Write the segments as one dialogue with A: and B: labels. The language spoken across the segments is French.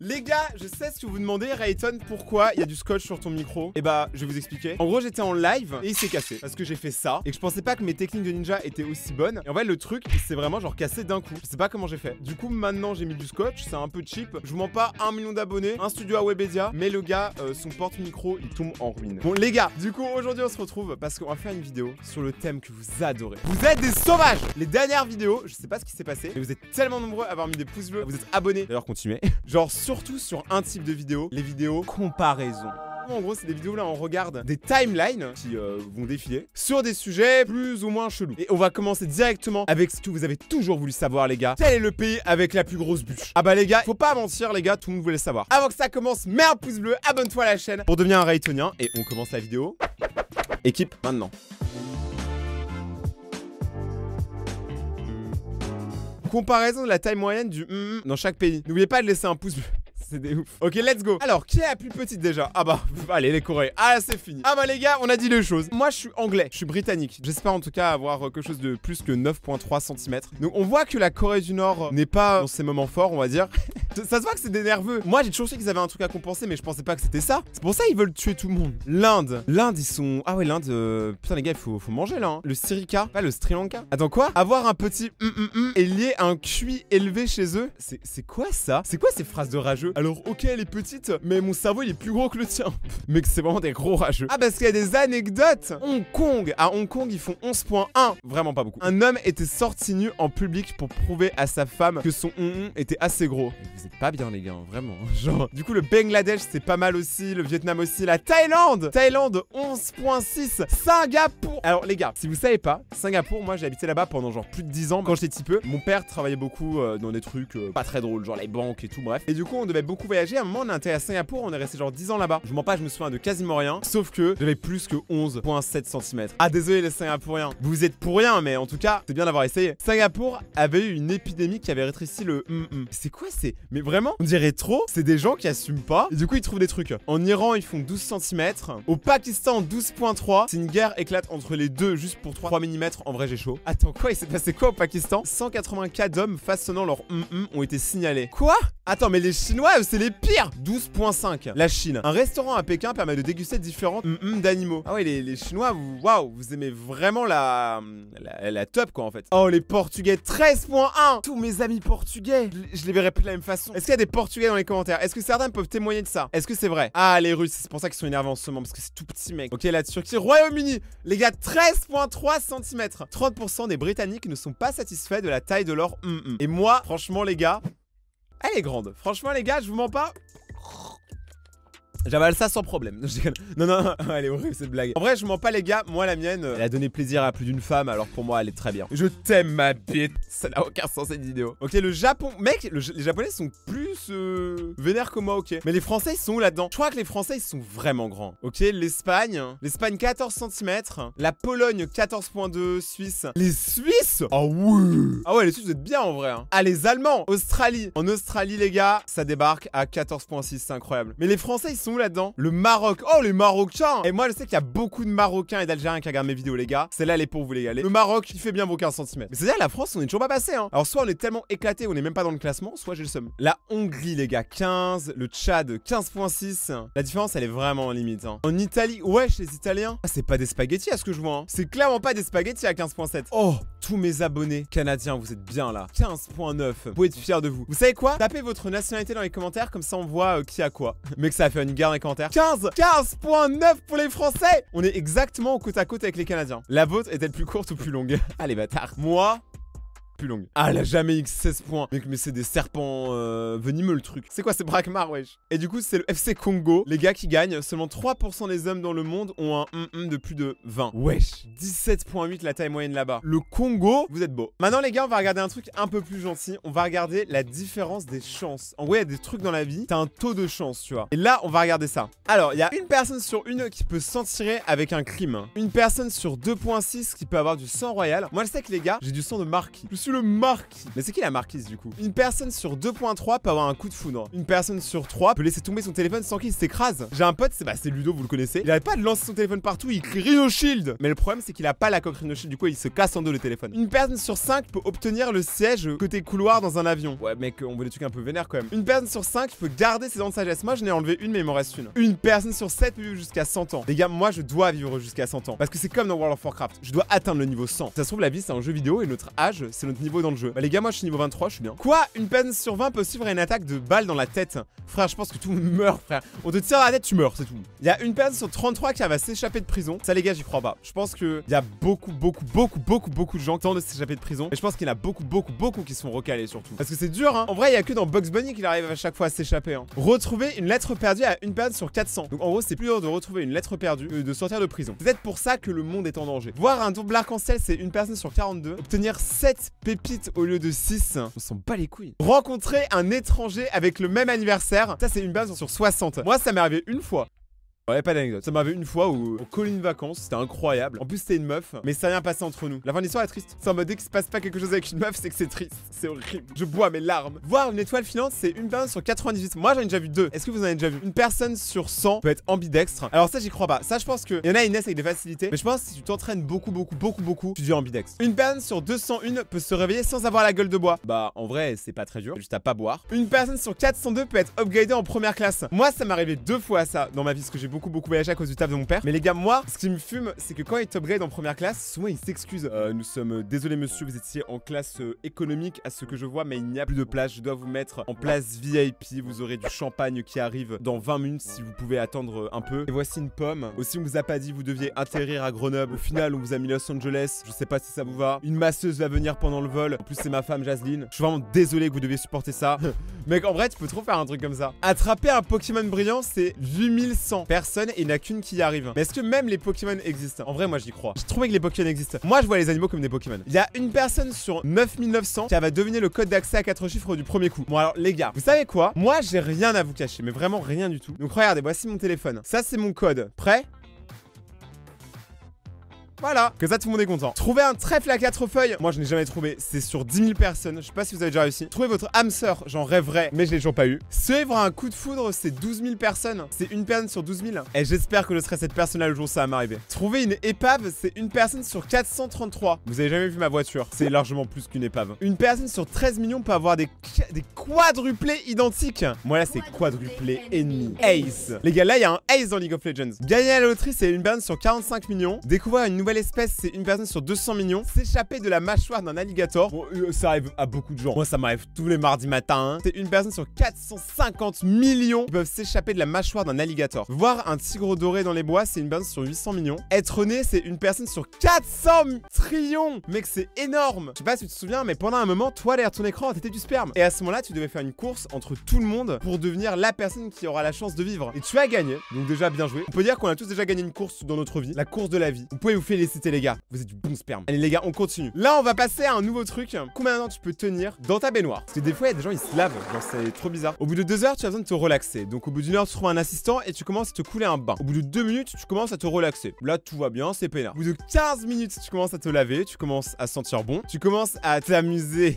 A: Les gars, je sais ce que vous demandez, Rayton, pourquoi il y a du scotch sur ton micro. Et bah, je vais vous expliquer. En gros, j'étais en live et il s'est cassé parce que j'ai fait ça et que je pensais pas que mes techniques de ninja étaient aussi bonnes. Et en fait, le truc, il s'est vraiment genre cassé d'un coup. Je sais pas comment j'ai fait. Du coup, maintenant, j'ai mis du scotch, c'est un peu cheap. Je vous mens pas, 1 million d'abonnés, un studio à Webedia, mais le gars, son porte-micro, il tombe en ruine. Bon, les gars, du coup, aujourd'hui, on se retrouve parce qu'on va faire une vidéo sur le thème que vous adorez. Vous êtes des sauvages. Les dernières vidéos, je sais pas ce qui s'est passé, mais vous êtes tellement nombreux à avoir mis des pouces bleus, vous êtes abonnés. D'ailleurs, continuez. Genre, surtout sur un type de vidéo, les vidéos comparaison. En gros, c'est des vidéos là, on regarde des timelines qui vont défiler sur des sujets plus ou moins chelous. Et on va commencer directement avec ce que vous avez toujours voulu savoir, les gars. Quel est le pays avec la plus grosse bûche? Ah bah les gars, faut pas mentir, les gars, tout le monde voulait savoir. Avant que ça commence, mets un pouce bleu, abonne-toi à la chaîne pour devenir un Raytonien. Et on commence la vidéo. Équipe, maintenant. Comparaison de la taille moyenne du dans chaque pays. N'oubliez pas de laisser un pouce bleu. C'est des ouf. Ok, let's go. Alors, qui est la plus petite déjà? Ah bah, allez, les Coréens. Ah là, c'est fini. Ah bah, les gars, on a dit les choses. Moi, je suis anglais. Je suis britannique. J'espère en tout cas avoir quelque chose de plus que 9,3 cm. Donc, on voit que la Corée du Nord n'est pas dans ses moments forts, on va dire. Ça se voit que c'est des nerveux. Moi, j'ai toujours su qu'ils avaient un truc à compenser, mais je pensais pas que c'était ça. C'est pour ça qu'ils veulent tuer tout le monde. L'Inde. L'Inde, ils sont. Ah ouais, l'Inde. Putain, les gars, il faut manger là. Hein. Le Sri Lanka, pas le Sri Lanka. Attends, quoi? Avoir un petit et lier un QI élevé chez eux. C'est quoi ça? C'est quoi ces phrases de rageux? Alors, ok, elle est petite, mais mon cerveau il est plus gros que le tien. Mais que c'est vraiment des gros rageux. Ah, parce qu'il y a des anecdotes. Hong Kong. À Hong Kong, ils font 11,1. Vraiment pas beaucoup. Un homme était sorti nu en public pour prouver à sa femme que son était assez gros. Vous êtes pas bien, les gars, vraiment. Genre, du coup, le Bangladesh, c'est pas mal aussi. Le Vietnam aussi. La Thaïlande. Thaïlande, 11,6. Singapour. Alors, les gars, si vous savez pas, Singapour, moi, j'ai habité là-bas pendant genre plus de 10 ans quand j'étais petit peu. Mon père travaillait beaucoup dans des trucs pas très drôles, genre les banques et tout, bref. Et du coup, on devait beaucoup voyager. À un moment, on a été à Singapour, on est resté genre 10 ans là-bas. Je mens pas, je me souviens de quasiment rien. Sauf que j'avais plus que 11,7 cm. Ah, désolé les Singapouriens. Vous êtes pour rien, mais en tout cas, c'est bien d'avoir essayé. Singapour avait eu une épidémie qui avait rétréci le C'est quoi c'est? Mais vraiment, on dirait trop. C'est des gens qui assument pas. Et du coup, ils trouvent des trucs. En Iran, ils font 12 cm. Au Pakistan, 12,3. Si une guerre éclate entre les deux juste pour 3 mm, en vrai, j'ai chaud. Attends, quoi? Il s'est passé quoi au Pakistan? 180 cas d'hommes façonnant leur ont été signalés. Quoi? Attends, mais les Chinois, c'est les pires. 12,5. La Chine. Un restaurant à Pékin permet de déguster différents d'animaux. Ah ouais, les Chinois, waouh, vous aimez vraiment la top, quoi, en fait. Oh, les Portugais, 13,1. Tous mes amis portugais, je les verrai plus de la même façon. Est-ce qu'il y a des Portugais dans les commentaires? Est-ce que certains peuvent témoigner de ça? Est-ce que c'est vrai? Ah, les Russes, c'est pour ça qu'ils sont énervés en ce moment, parce que c'est tout petit, mec. Ok, la Turquie, Royaume-Uni. Les gars, 13,3 cm. 30% des Britanniques ne sont pas satisfaits de la taille de leur Et moi, franchement, les gars, elle est grande. Franchement, les gars, je vous mens pas. J'avale ça sans problème. Non, elle est horrible cette blague. En vrai, je mens pas, les gars. Moi, la mienne, elle a donné plaisir à plus d'une femme. Alors pour moi, elle est très bien. Je t'aime, ma bite. Ça n'a aucun sens cette vidéo. Ok, le Japon. Mec, les Japonais sont plus vénères que moi, ok. Mais les Français, ils sont où là-dedans? Je crois que les Français, ils sont vraiment grands. Ok, l'Espagne. L'Espagne, 14 cm. La Pologne, 14,2. Suisse. Les Suisses? Ah ouais. Ah ouais, les Suisses, vous êtes bien en vrai. Hein. Ah, les Allemands. Australie. En Australie, les gars, ça débarque à 14,6. C'est incroyable. Mais les Français, ils sont là-dedans? Le Maroc. Oh, les Marocains. Et moi, je sais qu'il y a beaucoup de Marocains et d'Algériens qui regardent mes vidéos, les gars. Celle-là, elle est pour vous, les gars. Le Maroc, il fait bien vos 15 cm. Mais c'est-à-dire, la France, on est toujours pas passé, hein. Alors, soit on est tellement éclaté, on est même pas dans le classement, soit j'ai le seum. La Hongrie, les gars, 15. Le Tchad, 15,6. La différence, elle est vraiment limite, hein. En Italie, wesh, les Italiens. Ah, c'est pas des spaghettis à ce que je vois, hein. C'est clairement pas des spaghettis à 15,7. Oh, tous mes abonnés canadiens, vous êtes bien là. 15,9. Vous pouvez être fiers de vous. Vous savez quoi? Tapez votre nationalité dans les commentaires, comme ça on voit qui a quoi. Mais que ça va faire une guerre dans les commentaires. 15,9 pour les Français. On est exactement au côte à côte avec les Canadiens. La vôtre est-elle plus courte ou plus longue? Allez, bâtard. Moi, plus longue. Ah, la jamais X 16 points. Mais c'est des serpents venimeux le truc. C'est quoi, c'est Brakmar, wesh. Et du coup, c'est le FC Congo, les gars qui gagnent. Seulement 3% des hommes dans le monde ont un de plus de 20. Wesh, 17,8 la taille moyenne là-bas. Le Congo, vous êtes beau. Maintenant, les gars, on va regarder un truc un peu plus gentil. On va regarder la différence des chances. En gros, il y a des trucs dans la vie, t'as un taux de chance, tu vois. Et là, on va regarder ça. Alors, il y a une personne sur une qui peut s'en tirer avec un crime. Une personne sur 2,6 qui peut avoir du sang royal. Moi, je sais que les gars, j'ai du sang de marquis. Je suis Monsieur le marquis. Mais c'est qui la marquise du coup? Une personne sur 2.3 peut avoir un coup de foudre. Une personne sur 3 peut laisser tomber son téléphone sans qu'il s'écrase. J'ai un pote, c'est Ludo, vous le connaissez. Il arrête pas de lancer son téléphone partout, il crie Rhino Shield. Mais le problème c'est qu'il a pas la coque Rhino Shield, du coup il se casse en deux le téléphone. Une personne sur 5 peut obtenir le siège côté couloir dans un avion. Ouais mec, on veut des trucs un peu vénères quand même. Une personne sur 5 peut garder ses dents de sagesse. Moi j'en ai enlevé une mais il m'en reste une. Une personne sur 7 peut vivre jusqu'à 100 ans. Les gars, moi je dois vivre jusqu'à 100 ans. Parce que c'est comme dans World of Warcraft. Je dois atteindre le niveau 100. Ça se trouve la vie c'est un jeu vidéo et notre âge c'est notre niveau dans le jeu. Bah les gars, moi je suis niveau 23, je suis bien. Quoi? Une personne sur 20 peut suivre une attaque de balle dans la tête. Frère, je pense que tout le monde meurt frère. On te tire à la tête, tu meurs, c'est tout. Il y a une personne sur 33 qui va s'échapper de prison. Ça les gars, j'y crois pas. Je pense que il y a beaucoup de gens qui tentent de s'échapper de prison. Et je pense qu'il y en a beaucoup qui se font recaler surtout. Parce que c'est dur hein. En vrai, il y a que dans Bugs Bunny qu'il arrive à chaque fois à s'échapper hein. Retrouver une lettre perdue à une personne sur 400. Donc en gros, c'est plus dur de retrouver une lettre perdue que de sortir de prison. C'est peut-être pour ça que le monde est en danger. Voir un double arc-en-ciel, c'est une personne sur 42. Obtenir 7 pépites au lieu de 6. On s'en bat les couilles. Rencontrer un étranger avec le même anniversaire. Ça, c'est une personne sur 60. Moi, ça m'est arrivé une fois. Ouais, pas d'anecdote. Ça m'avait une fois où on collait une vacance, c'était incroyable. En plus, c'était une meuf, mais ça n'a rien passé entre nous. La fin de l'histoire est triste. C'est en mode dès qu'il se passe pas quelque chose avec une meuf, c'est que c'est triste. C'est horrible. Je bois mes larmes. Voir une étoile filante, c'est une personne sur 98. Moi, j'en ai déjà vu 2. Est-ce que vous en avez déjà vu? Une personne sur 100 peut être ambidextre. Alors, ça, j'y crois pas. Ça, je pense qu'il y en a une avec des facilités. Mais je pense que si tu t'entraînes beaucoup, tu deviens ambidextre. Une personne sur 201 peut se réveiller sans avoir la gueule de bois. Bah, en vrai, c'est pas très dur. Juste à pas boire. Une personne sur 402 peut être upgradée en première classe. Moi, ça m'est arrivé 2 fois ça dans ma vie, parce que j'ai beaucoup voyagé à cause du taf de mon père. Mais les gars, moi, ce qui me fume, c'est que quand il t'upgrade en première classe, souvent il s'excuse. Nous sommes désolés monsieur, vous étiez en classe économique à ce que je vois, mais il n'y a plus de place. Je dois vous mettre en place VIP. Vous aurez du champagne qui arrive dans 20 minutes si vous pouvez attendre un peu. Et voici une pomme. Aussi, on vous a pas dit vous deviez atterrir à Grenoble. Au final, on vous a mis Los Angeles. Je sais pas si ça vous va. Une masseuse va venir pendant le vol. En plus, c'est ma femme Jasline. Je suis vraiment désolé que vous deviez supporter ça. Mec, en vrai, tu peux trop faire un truc comme ça. Attraper un Pokémon brillant, c'est 8100 personnes et il n'y a qu'une qui y arrive. Mais est-ce que même les Pokémon existent? En vrai, moi j'y crois. J'ai trouvé que les Pokémon existent. Moi, je vois les animaux comme des Pokémon. Il y a une personne sur 9900 qui va deviner le code d'accès à 4 chiffres du premier coup. Bon, alors les gars, vous savez quoi? Moi, j'ai rien à vous cacher, mais vraiment rien du tout. Donc regardez, voici mon téléphone. Ça, c'est mon code. Prêt? Voilà, que ça tout le monde est content. Trouver un trèfle à 4 feuilles, moi je n'ai jamais trouvé, c'est sur 10 000 personnes, je sais pas si vous avez déjà réussi. Trouver votre âme sœur, j'en rêverais, mais je l'ai toujours pas eu. Suivre un coup de foudre, c'est 12 000 personnes, c'est une personne sur 12 000. Et j'espère que je serai cette personne là le jour où ça va m'arriver. Trouver une épave, c'est une personne sur 433. Vous avez jamais vu ma voiture, c'est largement plus qu'une épave. Une personne sur 13 millions peut avoir des quadruplés identiques. Moi là c'est quadruplé ennemi. Ace. Les gars, là il y a un ace dans League of Legends. Gagner à la loterie, c'est une personne sur 45 millions. Découvrir une nouvelle espèce, c'est une personne sur 200 millions. S'échapper de la mâchoire d'un alligator. Bon, ça arrive à beaucoup de gens. Moi, ça m'arrive tous les mardis matins. Hein. C'est une personne sur 450 millions qui peuvent s'échapper de la mâchoire d'un alligator. Voir un tigre doré dans les bois, c'est une personne sur 800 millions. Être né, c'est une personne sur 400 trillions. Mec, c'est énorme. Je sais pas si tu te souviens, mais pendant un moment, toi, derrière ton écran, t'étais du sperme. Et à ce moment-là, tu devais faire une course entre tout le monde pour devenir la personne qui aura la chance de vivre. Et tu as gagné. Donc déjà, bien joué. On peut dire qu'on a tous déjà gagné une course dans notre vie. La course de la vie. Vous pouvez vous féliciter, les gars. Vous êtes du bon sperme. Allez les gars, on continue. Là, on va passer à un nouveau truc. Combien de temps tu peux tenir dans ta baignoire? Parce que des fois, il y a des gens, ils se lavent. Genre, c'est trop bizarre. Au bout de 2 heures, tu as besoin de te relaxer. Donc, au bout d'1 heure, tu trouves un assistant et tu commences à te couler un bain. Au bout de 2 minutes, tu commences à te relaxer. Là, tout va bien, c'est peinard. Au bout de 15 minutes, tu commences à te laver. Tu commences à sentir bon. Tu commences à t'amuser.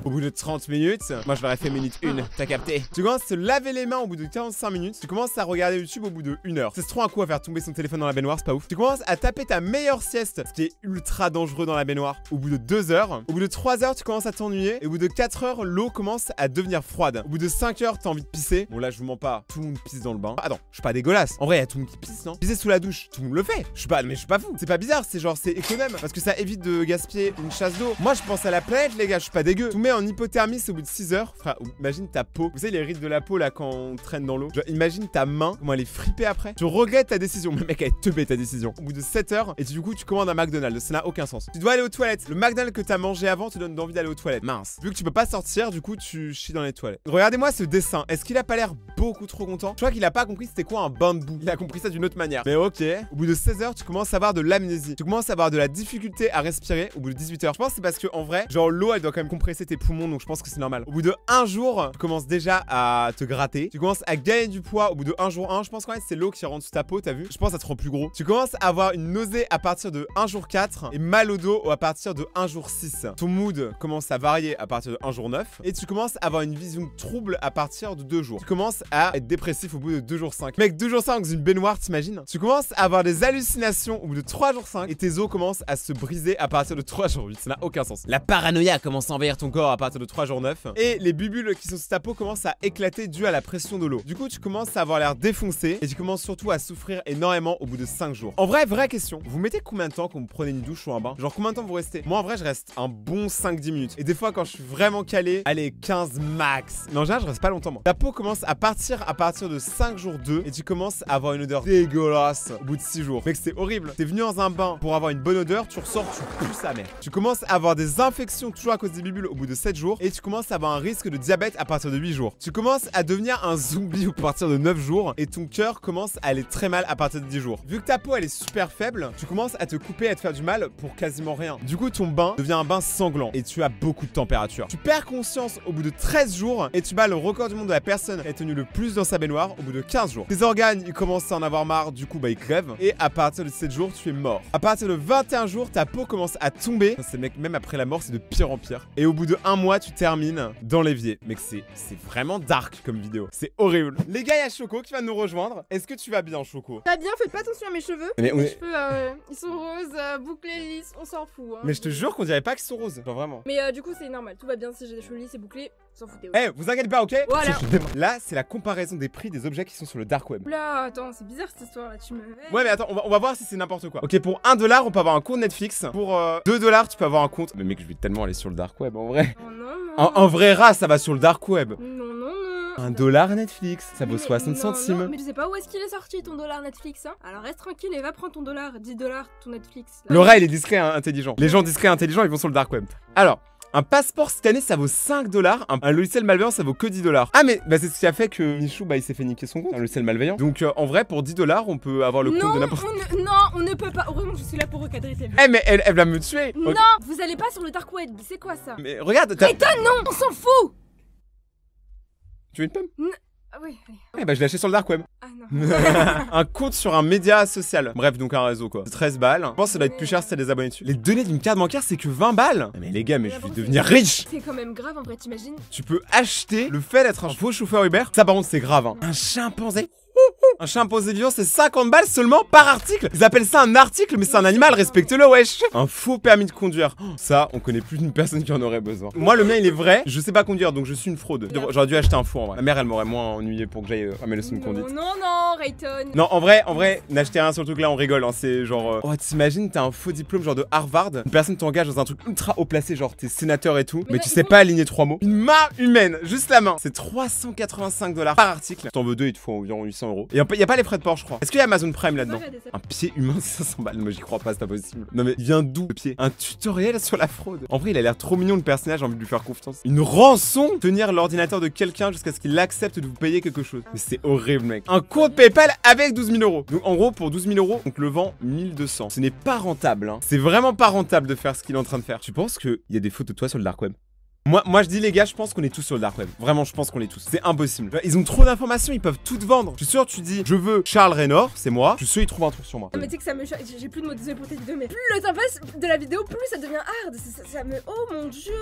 A: Au bout de 30 minutes, moi, je l'aurais fait minute 1. T'as capté? Tu commences à te laver les mains au bout de 45 minutes. Tu commences à regarder YouTube au bout de 1 heure. C'est trop un coup à faire tomber son téléphone dans la baignoire, c'est pas ouf. Tu commences à taper ta meilleure sieste, ce qui est ultra dangereux dans la baignoire. Au bout de 2 heures, au bout de 3 heures, tu commences à t'ennuyer. Et au bout de 4 heures, l'eau commence à devenir froide. Au bout de 5 heures, t'as envie de pisser. Bon, là, je vous mens pas. Tout le monde pisse dans le bain. Ah non, je suis pas dégueulasse. En vrai, il y a tout le monde qui pisse, non? Pisser sous la douche, tout le monde le fait. Je suis pas fou. C'est pas bizarre, c'est genre, c'est économe. Parce que ça évite de gaspiller une chasse d'eau. Moi, je pense à la planète, les gars. Je suis pas dégueu. Tout met en hypothermie, c'est au bout de 6 heures. Frère, imagine ta peau. Vous savez, les rides de la peau, là, quand on traîne dans l'eau. Genre, imagine ta main, comment elle est fripée après. Tu regrettes ta décision. Mais mec, elle est teubée ta décision. Au bout de 7 heures, et du coup, tu commandes un McDonald's. Ça n'a aucun sens. Tu dois aller aux toilettes. Le McDonald's que t'as mangé avant te donne envie d'aller aux toilettes. Mince. Vu que tu peux pas sortir, du coup, tu chies dans les toilettes. Regardez-moi ce dessin. Est-ce qu'il a pas l'air beau beaucoup trop content. Je crois qu'il a pas compris c'était quoi un bain de boue. Il a compris ça d'une autre manière. Mais ok. Au bout de 16 heures, tu commences à avoir de l'amnésie. Tu commences à avoir de la difficulté à respirer au bout de 18 heures. Je pense que c'est parce que en vrai, genre l'eau elle doit quand même compresser tes poumons, donc je pense que c'est normal. Au bout de 1 jour, tu commences déjà à te gratter. Tu commences à gagner du poids au bout de 1 jour 1. Je pense qu'en fait c'est l'eau qui rentre sous ta peau, t'as vu? Je pense que ça te rend plus gros. Tu commences à avoir une nausée à partir de 1 jour 4 et mal au dos à partir de 1 jour 6. Ton mood commence à varier à partir de 1 jour 9 et tu commences à avoir une vision trouble à partir de 2 jours. Tu commences à être dépressif au bout de 2 jours 5. Mec, 2 jours 5 dans une baignoire, t'imagines? Tu commences à avoir des hallucinations au bout de 3 jours 5 et tes os commencent à se briser à partir de 3 jours 8. Ça n'a aucun sens. La paranoïa commence à envahir ton corps à partir de 3 jours 9 et les bulles qui sont sous ta peau commencent à éclater dû à la pression de l'eau. Du coup, tu commences à avoir l'air défoncé et tu commences surtout à souffrir énormément au bout de 5 jours. En vrai, vraie question. Vous mettez combien de temps quand vous prenez une douche ou un bain? Genre combien de temps vous restez? Moi en vrai, je reste un bon 5-10 minutes. Et des fois quand je suis vraiment calé, allez 15 max. Mais en général, je reste pas longtemps moi. Ta peau commence à partir de 5 jours 2 et tu commences à avoir une odeur dégueulasse au bout de 6 jours. Mec, c'est horrible. T'es venu dans un bain pour avoir une bonne odeur, tu ressors, tu pues sa mère. Tu commences à avoir des infections toujours à cause des bulles au bout de 7 jours et tu commences à avoir un risque de diabète à partir de 8 jours. Tu commences à devenir un zombie à partir de 9 jours et ton cœur commence à aller très mal à partir de 10 jours. Vu que ta peau elle est super faible, tu commences à te couper, à te faire du mal pour quasiment rien. Du coup, ton bain devient un bain sanglant et tu as beaucoup de température. Tu perds conscience au bout de 13 jours et tu bats le record du monde de la personne qui a tenu le plus dans sa baignoire au bout de 15 jours. Tes organes, ils commencent à en avoir marre, du coup, bah ils crèvent et à partir de 7 jours, tu es mort. À partir de 21 jours, ta peau commence à tomber. C'est mec, même après la mort, c'est de pire en pire. Et au bout de 1 mois, tu termines dans l'évier. Mec, c'est vraiment dark comme vidéo. C'est horrible. Les gars, il y a Choco qui va nous rejoindre. Est-ce que tu vas bien, Choco?
B: Pas bien, faites pas attention à mes cheveux.
A: Mais
B: Mes cheveux, ils sont roses, bouclés, lisses, on s'en fout. Hein.
A: Mais je te jure qu'on dirait pas qu'ils sont roses. Genre vraiment.
B: Mais du coup, c'est normal. Tout va bien si j'ai des cheveux lisses et bouclés. S'en foutez.
A: Eh, vous inquiétez pas, ok?
B: Voilà.
A: Là, c'est la comparaison des prix des objets qui sont sur le dark web.
B: Oula, attends, c'est bizarre cette histoire là. Tu me.
A: Ouais, mais attends, on va voir si c'est n'importe quoi. Ok, pour 1 $, on peut avoir un compte Netflix. Pour 2 $, tu peux avoir un compte. Mais mec, je vais tellement aller sur le dark web en vrai.
B: Oh non, non.
A: Un vrai rat, ça va sur le dark web.
B: Non, non, non.
A: 1 $ Netflix, ça vaut 60 centimes.
B: Non, mais tu sais pas où est-ce qu'il est sorti ton dollar Netflix, hein? Alors reste tranquille et va prendre ton dollar, 10 $, ton Netflix.
A: Le rat, il est discret, hein, intelligent. Les gens discrets, intelligents, ils vont sur le dark web. Alors. Un passeport scanné, ça vaut 5 $. Un logiciel malveillant, ça vaut que 10 $. Ah, mais bah, c'est ce qui a fait que Michou, bah, il s'est fait niquer son compte, un logiciel malveillant. Donc, en vrai, pour 10 $, on peut avoir le compte de n'importe qui.
B: Non, on ne peut pas. Heureusement, je suis là pour recadrer tes vues.
A: Eh, mais elle va me tuer.
B: Non,
A: okay.
B: vous allez pas sur le dark web. C'est quoi ça?
A: Mais regarde, t'as.
B: Ethan, non, on s'en fout.
A: Tu veux une pomme?
B: Ah oui, allez.
A: Eh bah, je l'ai acheté sur le dark web.
B: Ah non.
A: Un compte sur un média social. Bref, donc un réseau quoi. 13 balles. Je pense que ça doit être plus cher si t'as des abonnés dessus. Les données d'une carte bancaire, c'est que 20 balles. Mais les gars, mais je vais devenir riche.
B: C'est quand même grave en vrai, t'imagines?
A: Tu peux acheter le fait d'être un faux chauffeur Uber. Ça, par contre, c'est grave. Hein. Un chimpanzé. Un chimpanzé vivant, c'est 50 balles seulement par article. Ils appellent ça un article, mais c'est un animal, respecte-le, wesh. Un faux permis de conduire. Ça, on connaît plus d'une personne qui en aurait besoin. Moi, le mien, il est vrai. Je sais pas conduire, donc je suis une fraude. J'aurais dû acheter un faux en vrai. Ma mère, elle m'aurait moins ennuyé pour que j'aille à mes leçons de conduite.
B: Non, Rayton.
A: Non, en vrai, n'achetez rien sur le truc là, on rigole. Hein. C'est genre. Oh, t'imagines, t'as un faux diplôme genre de Harvard. Une personne t'engage dans un truc ultra haut placé, genre t'es sénateur et tout. Mais tu sais pas aligner 3 mots. Une main humaine, juste la main. C'est 385 $ par article. Si t'en veux 2, il te faut environ 800 €. Et y a pas les frais de port, je crois. Est-ce qu'il y a Amazon Prime là-dedans? Un pied humain, 500 balles. Moi, j'y crois pas, c'est pas possible. Non, mais il vient d'où le pied? Un tutoriel sur la fraude. En vrai, il a l'air trop mignon le personnage, j'ai envie de lui faire confiance. Une rançon? Tenir l'ordinateur de quelqu'un jusqu'à ce qu'il accepte de vous payer quelque chose. Mais c'est horrible, mec. Un compte PayPal avec 12 000 €. Donc, en gros, pour 12 000 €, donc le vend 1200. Ce n'est pas rentable, hein. C'est vraiment pas rentable de faire ce qu'il est en train de faire. Tu penses qu'il y a des photos de toi sur le dark web? Moi je dis les gars, je pense qu'on est tous sur le dark web. Vraiment, je pense qu'on est tous. C'est impossible. Ils ont trop d'informations, ils peuvent tout vendre. Je suis sûr, tu dis, je veux Charles Raynor, c'est moi. Je suis sûr, ils trouvent un truc sur moi.
B: Non, mais tu sais que ça me. J'ai plus de mots, désolé pour tes vidéos, mais plus le temps passe de la vidéo, plus ça devient hard. Ça me. Oh mon dieu.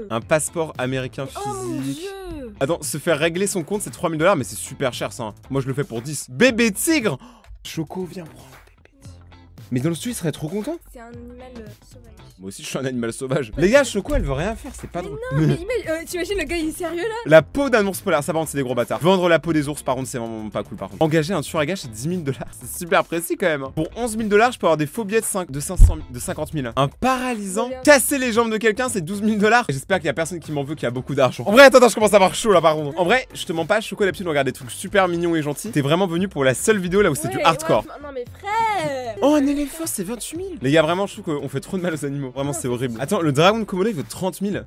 A: Un passeport américain physique.
B: Oh mon dieu.
A: Attends, se faire régler son compte, c'est 3 000 $, mais c'est super cher ça. Hein. Moi, je le fais pour 10. Bébé tigre. Choco, viens prendre bébé tigre. Mais dans le studio, il serait trop content.
B: C'est un animal sauvage.
A: Moi aussi, je suis un animal sauvage. Les gars, Choco, elle veut rien faire, c'est pas drôle.
B: Non, mais t'imagines le gars, il est sérieux là?
A: La peau d'un ours polaire, ça par contre, c'est des gros bâtards. Vendre la peau des ours, par contre, c'est vraiment pas cool, par contre. Engager un tueur à gages, c'est 10 000 $. C'est super précis quand même. Hein. Pour 11 000 $, je peux avoir des faux billets de 50 000. Un paralysant. Casser les jambes de quelqu'un, c'est 12 000 $. J'espère qu'il y a personne qui m'en veut, qui a beaucoup d'argent. En vrai, attends, je commence à avoir chaud là, par contre. En vrai, je te mens pas, Choco, d'habitude, on regarde des trucs super mignons et gentils. T'es vraiment venu pour la seule vidéo là où c'est du hardcore.
B: Ouais, non, mais frère.
A: Oh, un éléphant, c'est 28 000. Les gars, vraiment, je trouve qu'on fait trop de mal aux animaux. Vraiment, c'est horrible. Attends, le dragon de Komodo, il veut 30 000.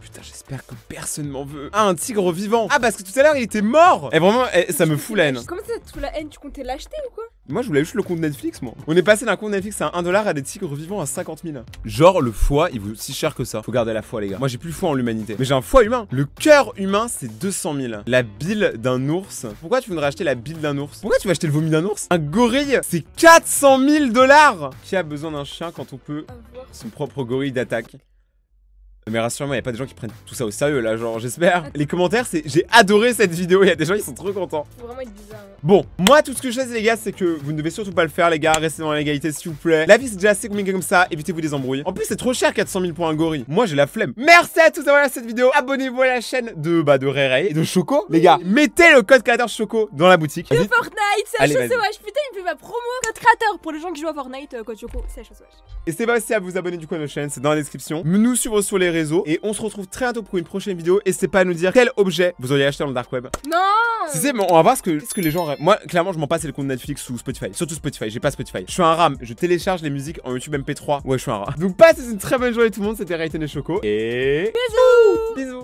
A: Putain, j'espère. J'espère que personne m'en veut. Ah, un tigre vivant. Ah, parce que tout à l'heure, il était mort. Et vraiment, ça me fout la haine.
B: Comment ça te fout la haine? Tu comptais l'acheter ou quoi?
A: Moi, je voulais juste le compte Netflix, moi. On est passé d'un compte Netflix à 1$ à des tigres vivants à 50 000. Genre, le foie, il vaut si cher que ça. Faut garder la foi, les gars. Moi, j'ai plus foi en l'humanité. Mais j'ai un foie humain. Le cœur humain, c'est 200 000. La bile d'un ours. Pourquoi tu voudrais acheter la bile d'un ours? Pourquoi tu vas acheter le vomi d'un ours? Un gorille, c'est 400 000 $. Qui a besoin d'un chien quand on peut son propre gorille d'attaque? Mais rassure-moi, y a pas des gens qui prennent tout ça au sérieux là, genre j'espère. Les commentaires, c'est j'ai adoré cette vidéo, il y a des gens qui sont trop contents.
B: Faut vraiment être bizarre. Hein.
A: Bon, moi tout ce que je sais les gars, c'est que vous ne devez surtout pas le faire les gars, restez dans la légalité s'il vous plaît. La vie c'est déjà assez compliqué comme ça, évitez-vous des embrouilles. En plus c'est trop cher 400 000 pour un gorille. Moi j'ai la flemme. Merci à tous d'avoir regardé cette vidéo, abonnez-vous à la chaîne de Ray Ray et de Choco. Les gars, mettez le code créateur Choco dans la boutique.
B: De Fortnite, c'est
A: Allez,
B: HOCOH. Putain, il me fait ma promo. Code créateur pour les gens qui jouent à Fortnite, code Choco, c'est HOCOH.
A: N'hésitez pas aussi à vous abonner du coup à notre chaîne, c'est dans la description. Nous suivre sur les réseaux et on se retrouve très bientôt pour une prochaine vidéo. N'hésitez pas à nous dire quel objet vous auriez acheté dans le dark web.
B: Non.
A: Si c'est, on va voir ce que les gens. Moi, clairement, je m'en passe les comptes Netflix ou Spotify. Surtout Spotify, j'ai pas Spotify. Je suis un ram, je télécharge les musiques en YouTube MP3. Ouais, je suis un rat. Donc, passez une très bonne journée tout le monde. C'était Rayten et Choco. Et. Bisous. Bisous.